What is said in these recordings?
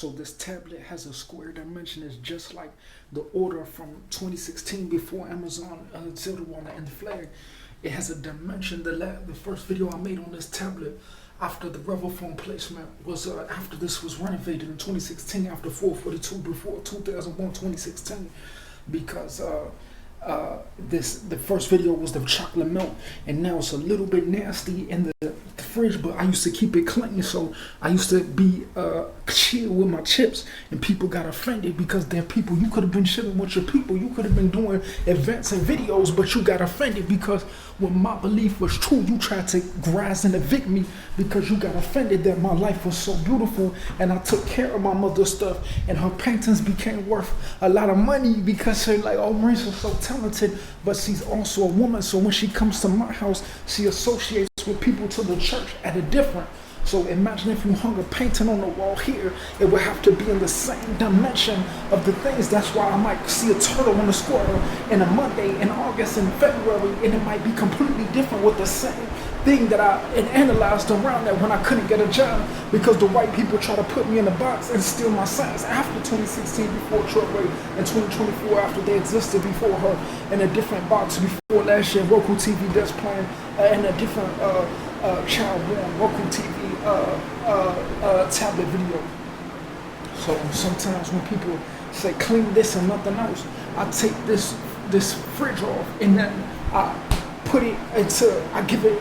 So this tablet has a square dimension. It's just like the order from 2016 before Amazon Zillow and the flag. It has a dimension. The first video I made on this tablet after the Revel phone placement was after this was renovated in 2016 after 442 before 2001 2016 because the first video was the chocolate milk, and now it's a little bit nasty in the fridge, but I used to keep it clean, so I used to be chill with my chips, and people got offended because they're people. You could have been chilling with your people, you could have been doing events and videos, but you got offended because when my belief was true, you tried to graze and evict me because you got offended that my life was so beautiful and I took care of my mother's stuff, and her paintings became worth a lot of money because they're like, oh, Marissa's so talented, but she's also a woman, so when she comes to my house, she associates with people to the church at a different. So imagine if you hung a painting on the wall here, it would have to be in the same dimension of the things. That's why I might see a turtle on the square in a Monday in August and February, and it might be completely different with the same thing that I analyzed around that when I couldn't get a job because the white people try to put me in a box and steal my science after 2016 before Troy and 2024 after they existed before her in a different box before last year Roku TV that's playing in a different child born Roku TV tablet video. So sometimes when people say clean this and nothing else, I take this fridge off and then I put it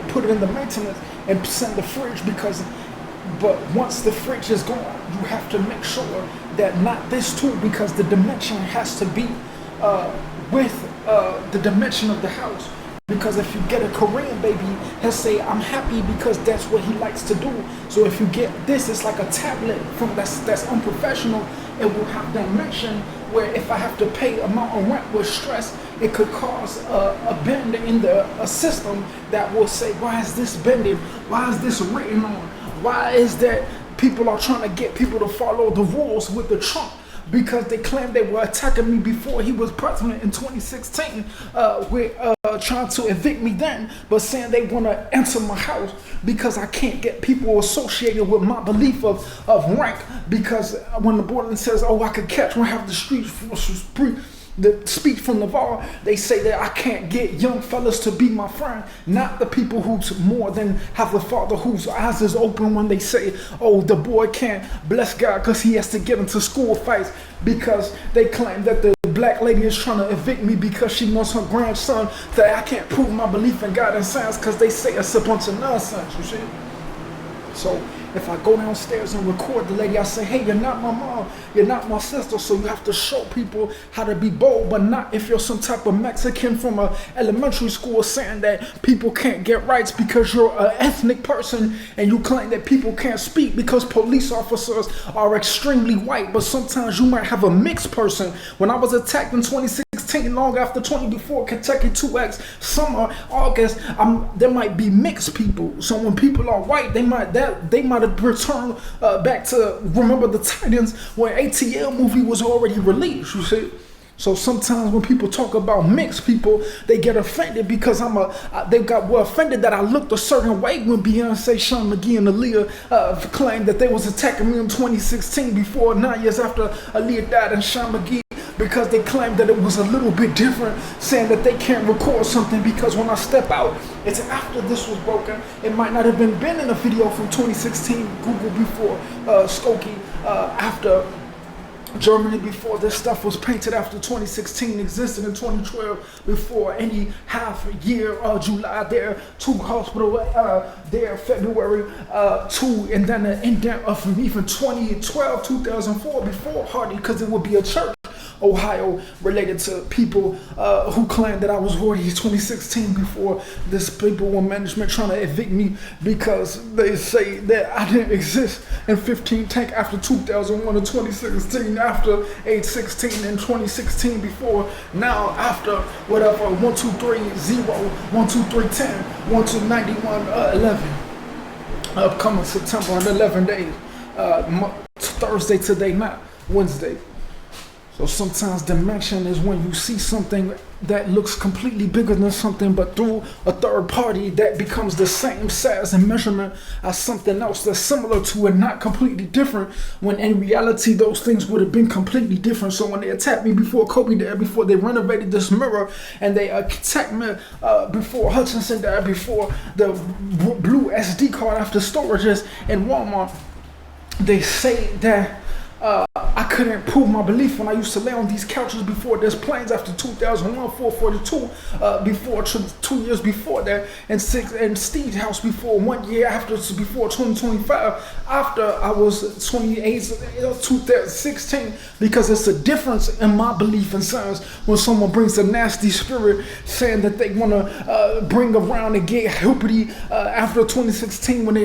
put it in the maintenance and send the fridge but once the fridge is gone, you have to make sure that not this too, because the dimension has to be with the dimension of the house. Because if you get a Korean baby, he'll say, I'm happy because that's what he likes to do. So if you get this, it's like a tablet that's unprofessional. It will have dimension where if I have to pay amount of rent with stress, it could cause a bend in the system that will say, why is this bending? Why is this written on? Why is that people are trying to get people to follow the rules with the Trump? Because they claimed they were attacking me before he was president in 2016, trying to evict me then, but saying they want to enter my house because I can't get people associated with my belief of rank. Because when the borderland says, oh, I could catch one half the the speech from Navarre, they say that I can't get young fellas to be my friend, not the people who's more than have a father whose eyes is open when they say, oh, the boy can't bless God because he has to get into school fights, because they claim that the black lady is trying to evict me because she wants her grandson, that I can't prove my belief in God and science because they say it's a bunch of nonsense, you see? So if I go downstairs and record the lady, I say, hey, you're not my mom, you're not my sister, so you have to show people how to be bold, but not if you're some type of Mexican from a elementary school saying that people can't get rights because you're an ethnic person, and you claim that people can't speak because police officers are extremely white, but sometimes you might have a mixed person. When I was attacked in 2016, long after 20 before Kentucky 2X, summer, August, there might be mixed people. So when people are white, they might have returned back to Remember the Titans when ATL movie was already released, you see? So sometimes when people talk about mixed people, they get offended because they were offended that I looked a certain way when Beyonce, Sean McGee, and Aaliyah claimed that they was attacking me in 2016 before 9 years after Aaliyah died and Sean McGee, because they claimed that it was a little bit different, saying that they can't record something because when I step out, it's after this was broken. It might not have been in a video from 2016, Google before Skokie, after Germany before this stuff was painted, after 2016 existed in 2012, before any half year July there, 2 hospital there February 2, and then an indent of even 2012 2004 before Hardy, because it would be a church Ohio related to people who claimed that I was already 2016 before this people in management trying to evict me because they say that I didn't exist in 15 tank after 2001 to 2016, after age 16 in 2016 before, now after whatever 1230 12310 129 11 upcoming September in 11 days, Thursday today, not Wednesday. So sometimes dimension is when you see something that looks completely bigger than something, but through a third party that becomes the same size and measurement as something else that's similar to it, not completely different, when in reality those things would have been completely different. So when they attacked me before Kobe died, before they renovated this mirror, and they attacked me before Hutchinson died, before the blue SD card after storages in Walmart, they say that I couldn't prove my belief when I used to lay on these couches before there's planes after 2001, 442, before 2 years before that, and Steve's house before 1 year after, before 2025, after I was 28, 2016, because it's a difference in my belief and science when someone brings a nasty spirit saying that they want to bring around and get hippity after 2016 when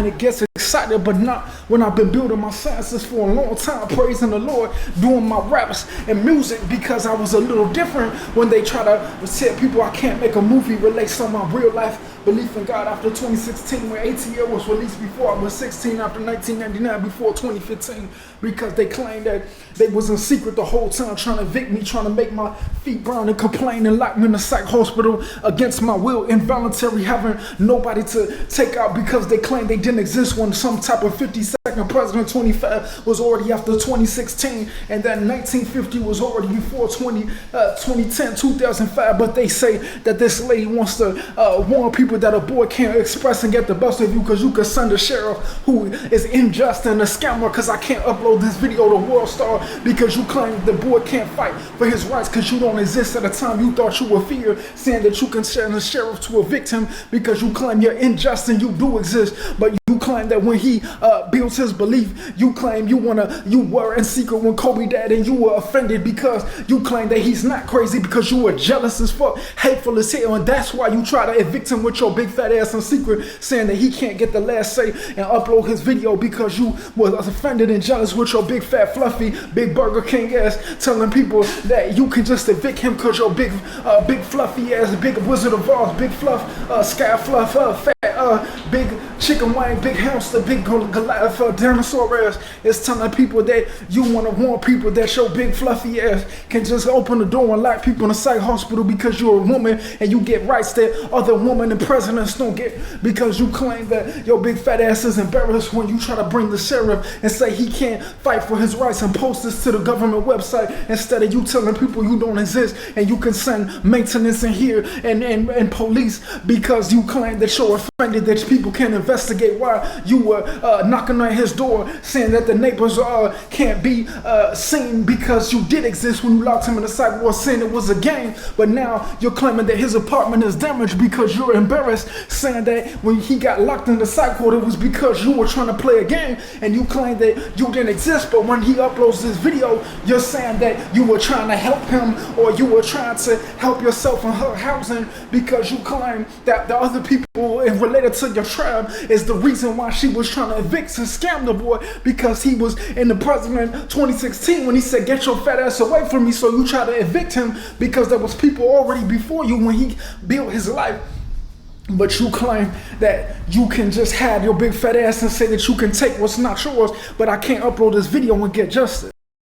it gets excited, but not when I've been building my sciences for a long time, praising the Lord, doing my raps and music, because I was a little different when they try to tell people I can't make a movie relate some of my real life belief in God after 2016, when ATL was released before I was 16, after 1999, before 2015, because they claimed that they was in secret the whole time trying to evict me, trying to make my feet brown and complain and lock me in a psych hospital against my will, involuntary, having nobody to take out because they claimed they didn't exist when some type of 52nd president. 25 was already after 2016, and then 1950 was already before 2010, 2005, but they say that this lady wants to warn people that a boy can't express and get the best of you because you can send a sheriff who is unjust and a scammer, because I can't upload this video to World Star because you claim the boy can't fight for his rights because you don't exist at the time you thought you were feared, saying that you can send a sheriff to evict him because you claim you're unjust and you do exist, but you claim that when he builds his belief, you claim you were in secret when Kobe died, and you were offended because you claim that he's not crazy because you were jealous as fuck, hateful as hell, and that's why you try to evict him with your big fat ass in secret, saying that he can't get the last say and upload his video because you was offended and jealous with your big fat fluffy big Burger King ass, telling people that you can just evict him because your big fluffy ass, big Wizard of Oz, big fluff, sky fluff, fat, big chicken wing, big hamster, big Goliath, dinosaur ass, is telling people that you want to warn people that your big fluffy ass can just open the door and lock people in a psych hospital because you're a woman and you get rights that other women and presidents don't get, because you claim that your big fat ass is embarrassed when you try to bring the sheriff and say he can't fight for his rights and post this to the government website instead of you telling people you don't exist and you can send maintenance in here and police, because you claim that you're offended that people can't investigate why you were knocking on his door saying that the neighbors can't be seen because you did exist when you locked him in the psych ward, saying it was a game, but now you're claiming that his apartment is damaged because you're embarrassed, saying that when he got locked in the psych ward it was because you were trying to play a game, and you claim that you didn't exist, but when he uploads this video you're saying that you were trying to help him or you were trying to help yourself in her housing because you claim that the other people related to your tribe is the reason why she was trying to evict and scam the boy, because he was in the president 2016 when he said get your fat ass away from me, so you try to evict him because there was people already before you when he built his life. But you claim that you can just have your big fat ass and say that you can take what's not yours, but I can't upload this video and get justice.